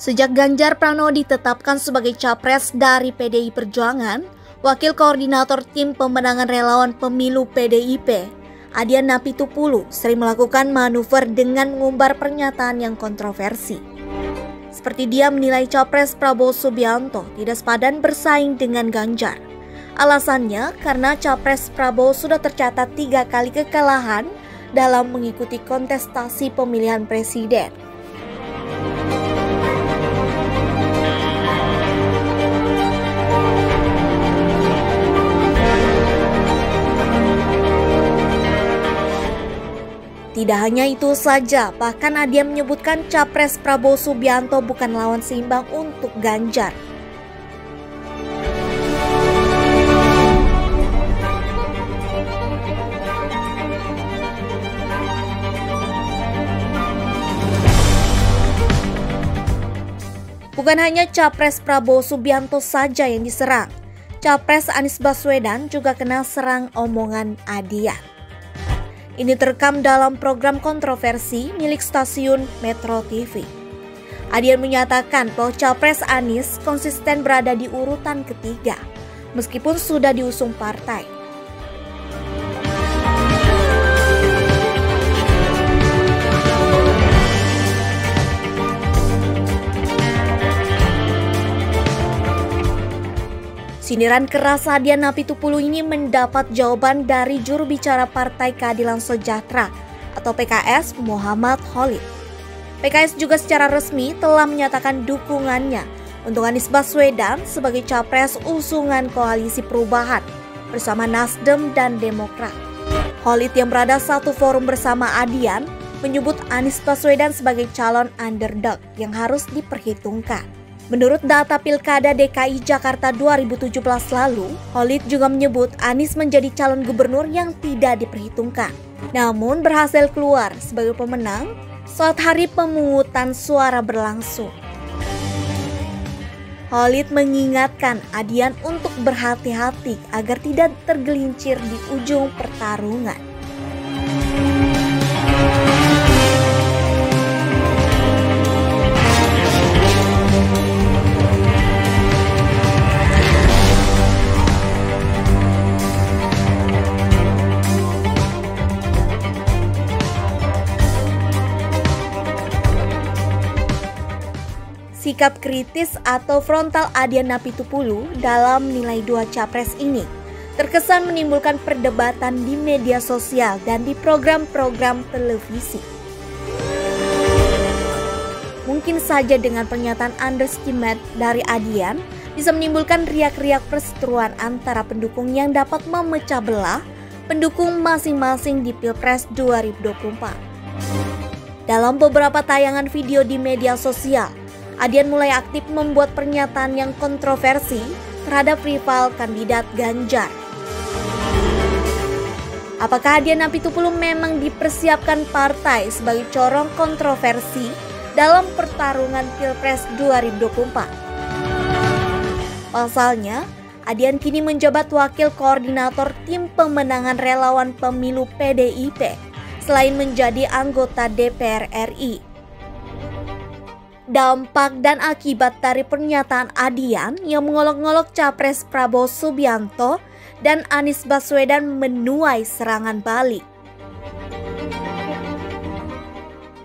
Sejak Ganjar Pranowo ditetapkan sebagai capres dari PDI Perjuangan, Wakil Koordinator Tim Pemenangan Relawan Pemilu PDIP, Adian Napitupulu, sering melakukan manuver dengan mengumbar pernyataan yang kontroversi. Seperti dia menilai capres Prabowo Subianto tidak sepadan bersaing dengan Ganjar. Alasannya karena capres Prabowo sudah tercatat 3 kali kekalahan dalam mengikuti kontestasi pemilihan presiden. Tidak hanya itu saja, bahkan Adian menyebutkan capres Prabowo Subianto bukan lawan seimbang untuk Ganjar. Bukan hanya capres Prabowo Subianto saja yang diserang, capres Anies Baswedan juga kena serang omongan Adian. Ini terekam dalam program kontroversi milik stasiun Metro TV. Adian menyatakan bahwa capres Anies konsisten berada di urutan ketiga, meskipun sudah diusung partai. Sindiran keras Adian Napitupulu ini mendapat jawaban dari juru bicara Partai Keadilan Sejahtera atau PKS Muhammad Khalid. PKS juga secara resmi telah menyatakan dukungannya untuk Anies Baswedan sebagai capres usungan Koalisi Perubahan bersama Nasdem dan Demokrat. Khalid yang berada satu forum bersama Adian menyebut Anies Baswedan sebagai calon underdog yang harus diperhitungkan. Menurut data Pilkada DKI Jakarta 2017 lalu, Khalid juga menyebut Anies menjadi calon gubernur yang tidak diperhitungkan, namun berhasil keluar sebagai pemenang saat hari pemungutan suara berlangsung. Khalid mengingatkan Adian untuk berhati-hati agar tidak tergelincir di ujung pertarungan. Sikap kritis atau frontal Adian Napitupulu dalam menilai dua capres ini terkesan menimbulkan perdebatan di media sosial dan di program-program televisi. Mungkin saja dengan pernyataan underestimate dari Adian bisa menimbulkan riak-riak perseteruan antara pendukung yang dapat memecah belah pendukung masing-masing di Pilpres 2024. Dalam beberapa tayangan video di media sosial, Adian mulai aktif membuat pernyataan yang kontroversi terhadap rival kandidat Ganjar. Apakah Adian Napitupulu memang dipersiapkan partai sebagai corong kontroversi dalam pertarungan Pilpres 2024? Pasalnya, Adian kini menjabat Wakil Koordinator Tim Pemenangan Relawan Pemilu PDIP, selain menjadi anggota DPR RI. Dampak dan akibat dari pernyataan Adian yang mengolok-ngolok capres Prabowo Subianto dan Anies Baswedan menuai serangan balik.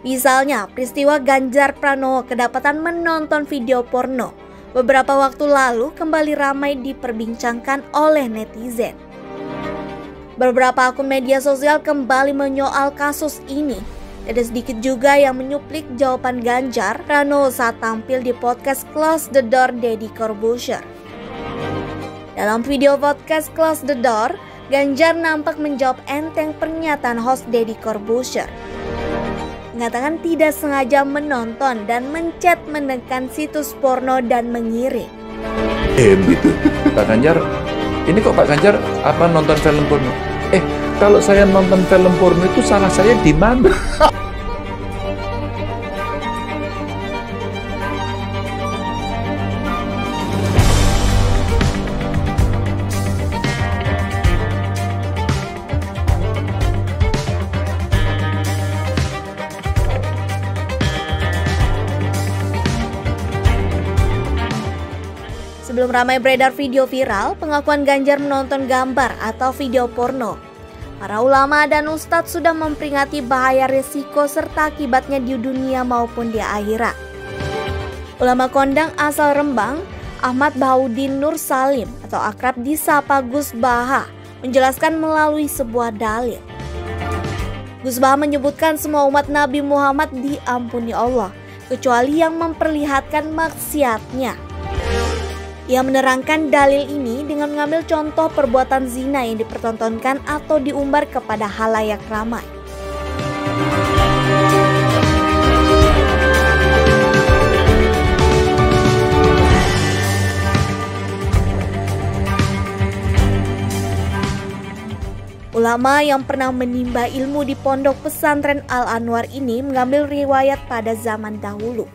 Misalnya, peristiwa Ganjar Pranowo kedapatan menonton video porno beberapa waktu lalu kembali ramai diperbincangkan oleh netizen. Beberapa akun media sosial kembali menyoal kasus ini. Ada sedikit juga yang menyuplik jawaban Ganjar Pranowo saat tampil di podcast Close the Door Deddy Corbuzier. Dalam video podcast Close the Door, Ganjar nampak menjawab enteng pernyataan host Deddy Corbuzier. Mengatakan tidak sengaja menonton dan mencet menekan situs porno dan mengiring. Gitu. Pak Ganjar, ini kok Pak Ganjar nonton film porno? Kalau saya nonton film porno itu salah saya di mana? Sebelum ramai beredar video viral pengakuan Ganjar menonton gambar atau video porno, para ulama dan ustadz sudah memperingati bahaya risiko serta akibatnya di dunia maupun di akhirat. Ulama kondang asal Rembang, Ahmad Bahaudin Nur Salim atau akrab disapa Gus Baha, menjelaskan melalui sebuah dalil. Gus Baha menyebutkan semua umat Nabi Muhammad diampuni Allah, kecuali yang memperlihatkan maksiatnya. Ia menerangkan dalil ini dengan mengambil contoh perbuatan zina yang dipertontonkan atau diumbar kepada halayak ramai. Ulama yang pernah menimba ilmu di pondok pesantren Al-Anwar ini mengambil riwayat pada zaman dahulu.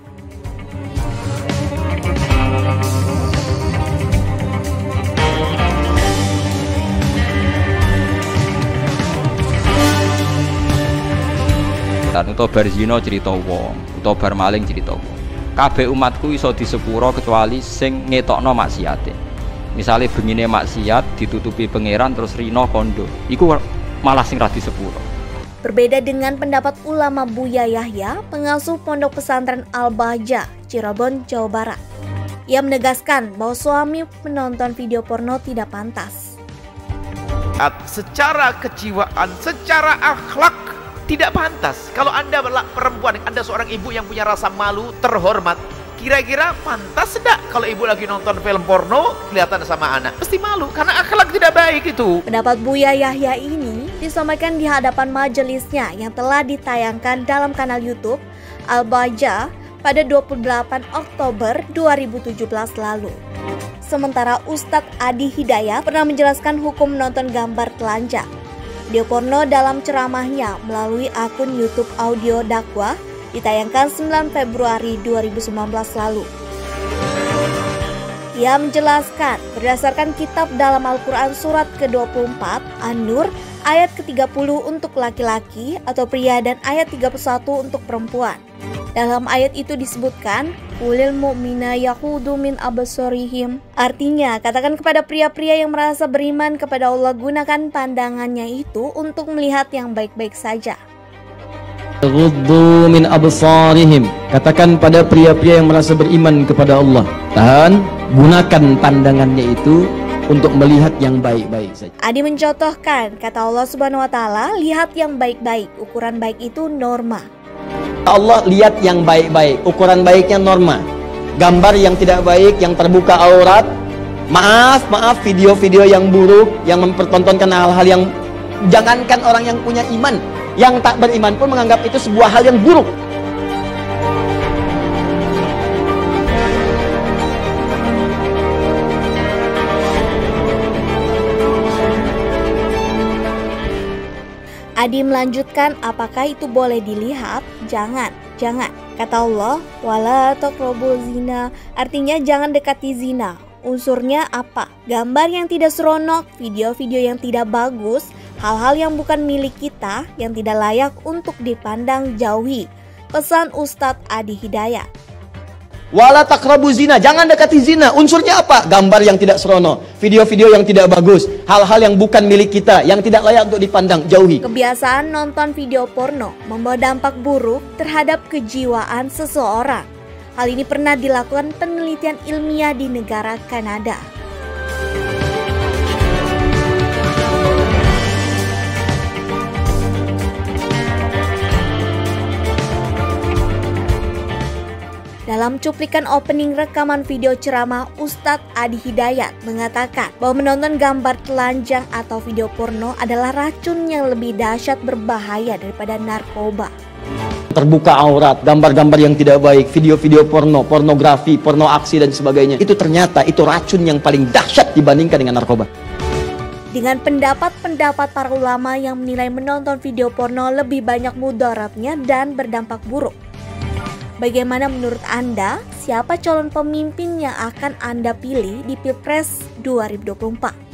Utawa bar zina cerita wong, utawa bar maling cerita wong. Kabeh umatku iso disepuro kecuali sing ngetokno maksiate. Misale bengine maksiat ditutupi pangeran terus rino kondo, iku malah sing ra disepuro. Berbeda dengan pendapat ulama Buya Yahya, pengasuh pondok pesantren Al-Bahjah, Cirebon, Jawa Barat. Ia menegaskan bahwa suami menonton video porno tidak pantas. Secara kejiwaan, secara akhlak tidak pantas. Kalau Anda perempuan, Anda seorang ibu yang punya rasa malu, terhormat, kira-kira pantas tidak kalau ibu lagi nonton film porno kelihatan sama anak? Pasti malu karena akhlak tidak baik itu. Pendapat Buya Yahya ini disampaikan di hadapan majelisnya yang telah ditayangkan dalam kanal YouTube Al-Bahjah pada 28 Oktober 2017 lalu. Sementara Ustadz Adi Hidayat pernah menjelaskan hukum menonton gambar telanjang. Video porno dalam ceramahnya melalui akun YouTube Audio Dakwah ditayangkan 9 Februari 2019 lalu. Ia menjelaskan berdasarkan kitab dalam Al-Quran surat ke-24 An-Nur ayat ke-30 untuk laki-laki atau pria dan ayat 31 untuk perempuan. Dalam ayat itu disebutkan ulil mu'mina yahudu min abasarihim. Artinya, katakan kepada pria-pria yang merasa beriman kepada Allah, gunakan pandangannya itu untuk melihat yang baik-baik saja. Yaghuddu min absarihim. Katakan pada pria-pria yang merasa beriman kepada Allah, tahan, gunakan pandangannya itu untuk melihat yang baik-baik saja. Adi mencontohkan kata Allah Subhanahu wa taala, lihat yang baik-baik. Ukuran baik itu norma. Allah lihat yang baik-baik, ukuran baiknya norma. Gambar yang tidak baik, yang terbuka aurat, maaf, video-video yang buruk, yang mempertontonkan hal-hal yang, jangankan orang yang punya iman, yang tak beriman pun menganggap itu sebuah hal yang buruk. Adi melanjutkan, apakah itu boleh dilihat? Jangan. Kata Allah, wala taqrabuz zina, artinya jangan dekati zina. Unsurnya apa? Gambar yang tidak seronok, video-video yang tidak bagus, hal-hal yang bukan milik kita, yang tidak layak untuk dipandang, jauhi. Pesan Ustadz Adi Hidayat. Wala taqrabu zina, jangan dekati zina. Unsurnya apa? Gambar yang tidak serono, video-video yang tidak bagus, hal-hal yang bukan milik kita, yang tidak layak untuk dipandang, jauhi. Kebiasaan nonton video porno membawa dampak buruk terhadap kejiwaan seseorang. Hal ini pernah dilakukan penelitian ilmiah di negara Kanada. Dalam cuplikan opening rekaman video ceramah, Ustadz Adi Hidayat mengatakan bahwa menonton gambar telanjang atau video porno adalah racun yang lebih dahsyat berbahaya daripada narkoba. Terbuka aurat, gambar-gambar yang tidak baik, video-video porno, pornografi, porno aksi dan sebagainya. Itu ternyata itu racun yang paling dahsyat dibandingkan dengan narkoba. Dengan pendapat-pendapat para ulama yang menilai menonton video porno lebih banyak mudaratnya dan berdampak buruk. Bagaimana menurut Anda, siapa calon pemimpin yang akan Anda pilih di Pilpres 2024?